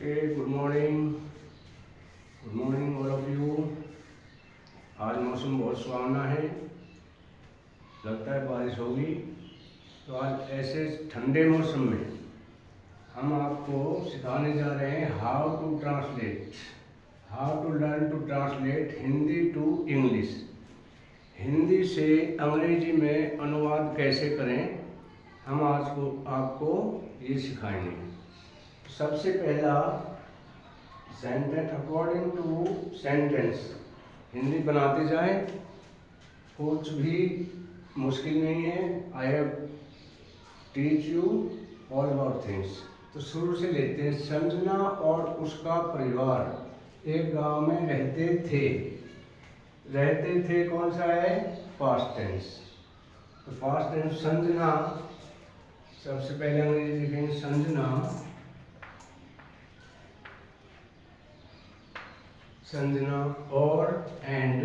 Okay, good morning all of you. आज मौसम बहुत सुहावना है, लगता है बारिश होगी। तो आज ऐसे ठंडे मौसम में हम आपको सिखाने जा रहे हैं how to learn to translate Hindi to English. Hindi से अंग्रेजी में अनुवाद कैसे करें, हम आज को आपको ये सिखाएंगे। सबसे पहला sentence, according to sentence Hindi बनाते जाएं, कुछ भी मुश्किल नहीं है। I have teach you all about things. तो शुरू से लेते हैं। संजना और उसका परिवार एक गांव में रहते थे कौन सा है? Past tense. तो पास्ट टेंस संजना, सबसे पहले अंग्रेजी लिखेंगे संजना और एंड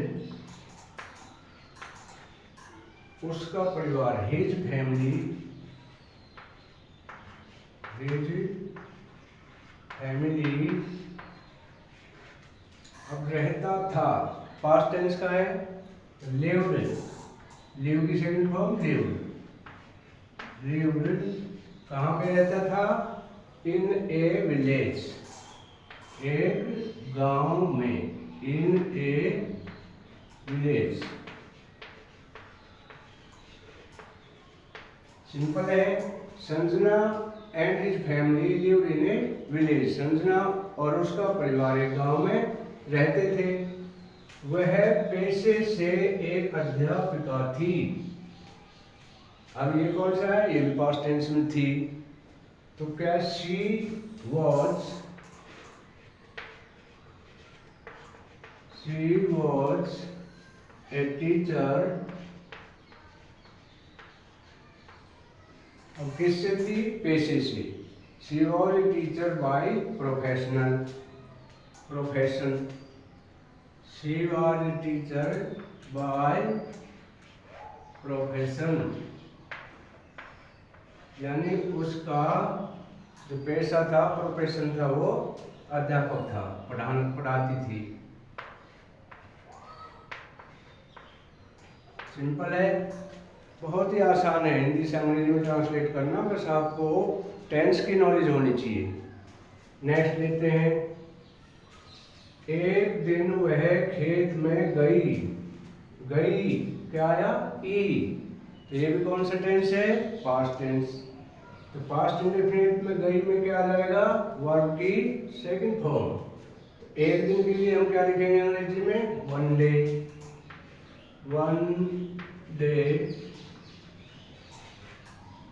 उसका परिवार, हिज फैमिली अब रहता था। पास्ट टेंस का है लिव्ड, लिव की सेकंड फॉर्म लिव्ड। कहाँ पे रहता था? इन ए विलेज, एक गांव में, इन ए विलेज। सिंपल है। Sanjana and his family lived in A village. Sanjana और उसका परिवार एक गांव में रहते थे। वह पेशे से एक अध्यापिका थी। अब ये कौन सा है? ये भी पास्ट टेंस में थी। तो क्या शी वॉज ए टीचर। अब किससे थी? पेशे से। She was a teacher by profession. She was a teacher by profession, यानी उसका जो पेशा था, प्रोफेशन था, वो अध्यापक था, पढ़ाती थी। सिंपल है, बहुत ही आसान है हिंदी से अंग्रेजी में ट्रांसलेट करना, बस आपको टेंस की नॉलेज होनी चाहिए। नेक्स्ट लेते हैं। एक दिन वह खेत में गई क्या आया? ई। तो ये भी कौन सा टेंस है? Past tense. तो पास्ट इंडेफिनिट में गई में क्या आ जाएगा? वर्ब की सेकंड फॉर्म। एक दिन के लिए हम क्या लिखेंगे अंग्रेजी में? One day.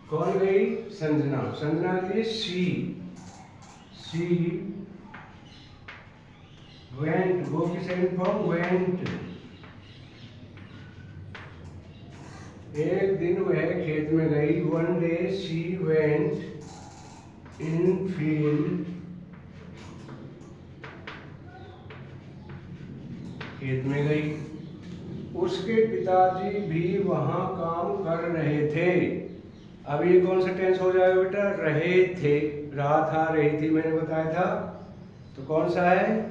कौन गई? संजना। संजना के लिए शी वेंट, गो की सेकंड फॉर्म वेंट। एक दिन वह खेत में गई। One day she went in field, खेत में गई। उसके पिताजी भी वहां काम कर रहे थे। अब ये कौन सा टेंस हो जाएगा बेटा? रहे थे, रहा था, रही थी, मैंने बताया था। तो कौन सा है?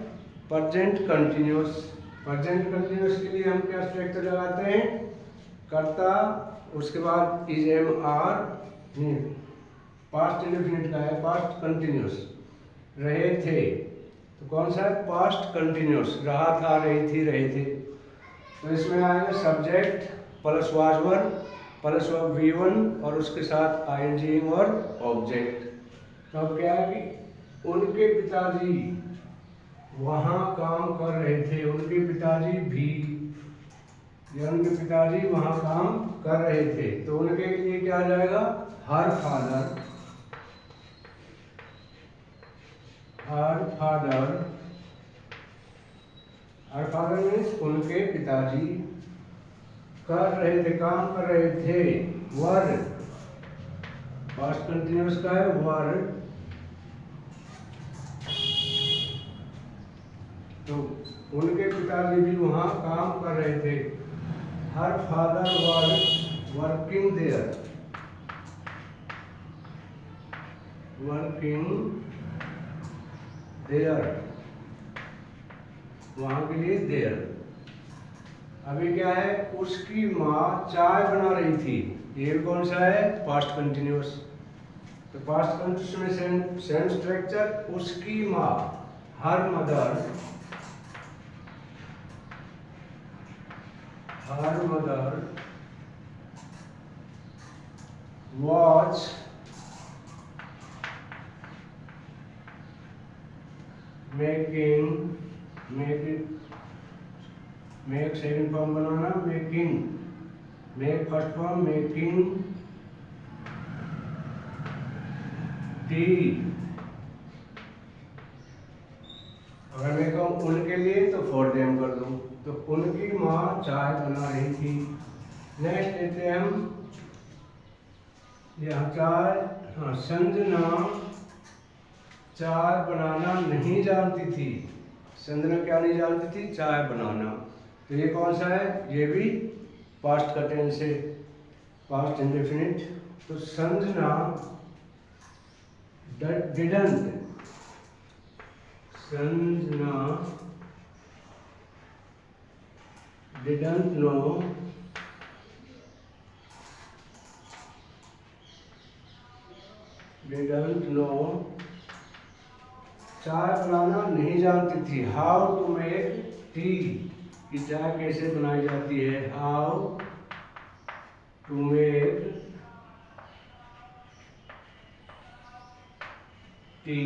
Present continuous. प्रेजेंट कंटिन्यूअस के लिए हम क्या स्ट्रक्चर लगाते हैं? कर्ता, उसके बाद is am are, past indefinite का है, पास्ट कंटिन्यूअस। रहे थे तो कौन सा है? Past continuous. रहा था, रही थी, रहे थे। तो इसमें आएगा subject plus was verb plus V1 और उसके साथ ing और ऑब्जेक्ट। तो अब क्या है कि उनके पिताजी वहां काम कर रहे थे। उनके पिताजी भी, या उनके पिताजी वहां काम कर रहे थे। तो उनके लिए क्या आ जाएगा? हर फादर मीन्स उनके पिताजी कर रहे थे, काम कर रहे थे। वर, पास्ट कंटिन्यूअस का है वर। तो उनके पिताजी भी वहां काम कर रहे थे। Her father were working there, working there, वहां के लिए देयर। अभी क्या है, उसकी माँ चाय बना रही थी, ये कौन सा है, पास्ट कंटिन्यूअस। तो पास्ट कंटिन्यूअस में सेम स्ट्रक्चर, उसकी माँ, her mother watch make second form बनाना, make first form making tea. अगर मैं कहूँ उनके लिए तो फॉर देम कर दूँ, तो उनकी माँ चाय बना रही थी। नेक्स्ट लेते हैं हम यहाँ चाय, हाँ, संजना चाय बनाना नहीं जानती थी। संजना क्या नहीं जानती थी, चाय बनाना। तो ये कौन सा है, ये भी पास्ट का टेंस है, पास्ट इंडेफिनिट। तो Sanjana didn't, Sanjana didn't know चाय बनाना नहीं जानती थी। हाउ टू मेक टी, कि चाय कैसे बनाई जाती है, हाउ टू मेक टी।